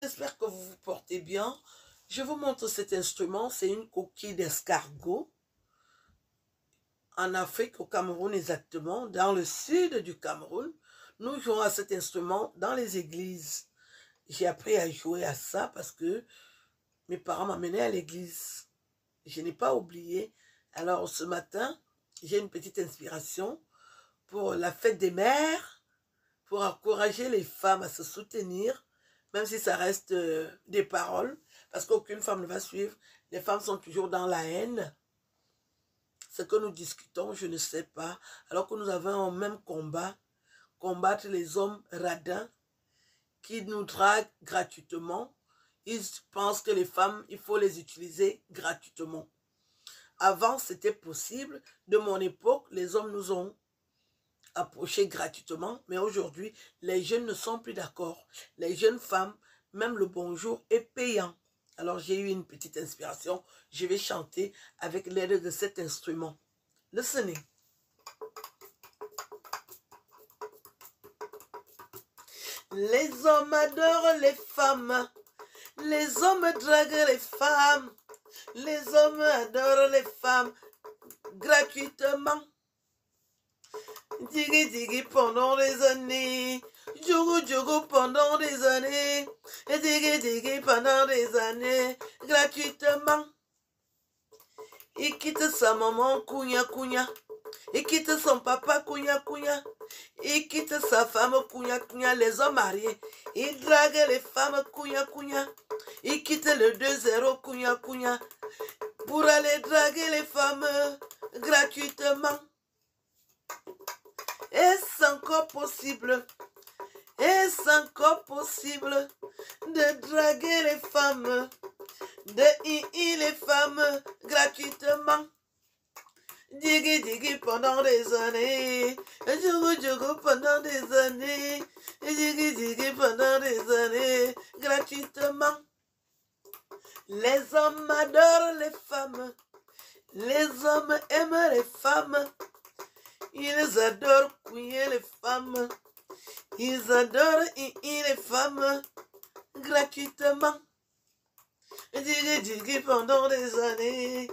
J'espère que vous vous portez bien. Je vous montre cet instrument. C'est une coquille d'escargot. En Afrique, au Cameroun exactement, dans le sud du Cameroun. Nous jouons à cet instrument dans les églises. J'ai appris à jouer à ça parce que mes parents m'amenaient à l'église. Je n'ai pas oublié. Alors ce matin, j'ai une petite inspiration pour la fête des mères, pour encourager les femmes à se soutenir, même si ça reste des paroles, parce qu'aucune femme ne va suivre. Les femmes sont toujours dans la haine. Ce que nous discutons, je ne sais pas. Alors que nous avons un même combat, combattre les hommes radins qui nous draguent gratuitement. Ils pensent que les femmes, il faut les utiliser gratuitement. Avant, c'était possible. De mon époque, les hommes nous ont approchés gratuitement. Mais aujourd'hui, les jeunes ne sont plus d'accord. Les jeunes femmes, même le bonjour est payant. Alors, j'ai eu une petite inspiration. Je vais chanter avec l'aide de cet instrument. Listening. Les hommes adorent les femmes. Les hommes draguent les femmes. Les hommes adorent les femmes gratuitement. Digi digi pendant des années. Djougou djougou pendant des années. Et digi digi pendant des années gratuitement. Il quitte sa maman kounya kounya. Il quitte son papa kounya kounya. Il quitte sa femme kounya kounya. Les hommes mariés. Il drague les femmes kounya kounya. Il quitte le 2-0 kounya kounya. Pour aller draguer les femmes gratuitement. Est-ce encore possible? Est-ce encore possible de draguer les femmes, de hihi les femmes gratuitement? Digi digi pendant des années, djougou djougou pendant des années, digi digi pendant des années gratuitement. Les hommes adorent les femmes, les hommes aiment les femmes. Ils adorent couiller les femmes. Ils adorent les femmes gratuitement. Digi digi pendant des années.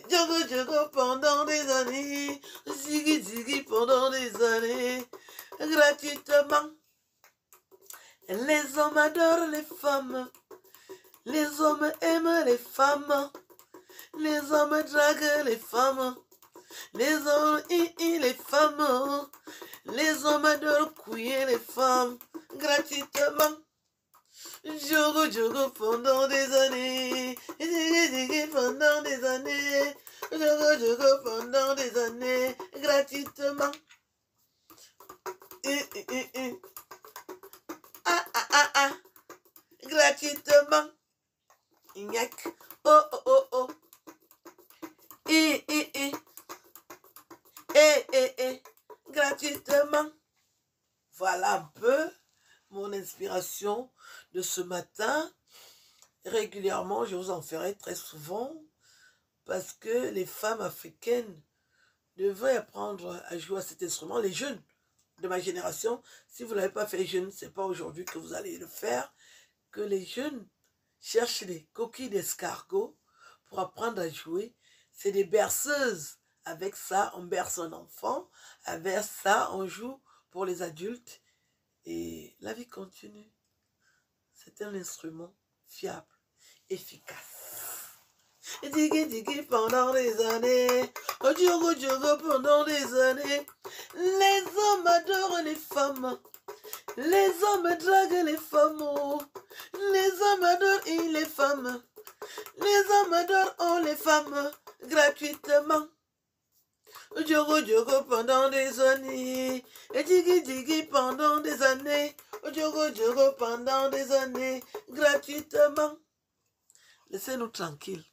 Djogo djogo pendant des années. Digi digi pendant des années gratuitement. Les hommes adorent les femmes. Les hommes aiment les femmes. Les hommes draguent les femmes. Les hommes les femmes. Les hommes adorent couiller les femmes gratuitement. Djogo djogo pendant des années. Digi digi pendant des années. Djogo djogo pendant des années gratuitement. Ah ah ah ah. Gratuitement. Ignac. Oh oh oh oh. Gratuitement. Voilà un peu mon inspiration de ce matin. Régulièrement, je vous en ferai très souvent parce que les femmes africaines devraient apprendre à jouer à cet instrument. Les jeunes de ma génération, si vous ne l'avez pas fait jeune, ce n'est pas aujourd'hui que vous allez le faire, que les jeunes cherchent les coquilles d'escargot pour apprendre à jouer. C'est des berceuses. Avec ça, on berce un enfant. Avec ça, on joue pour les adultes. Et la vie continue. C'est un instrument fiable, efficace. Digi digi pendant des années. Djogo djogo pendant des années. Les hommes adorent les femmes. Les hommes draguent les femmes. Les hommes adorent les femmes. Les hommes adorent les femmes gratuitement. Djogo djogo pendant des années. Digi digi pendant des années. Djogo djogo pendant des années gratuitement. Laissez-nous tranquilles.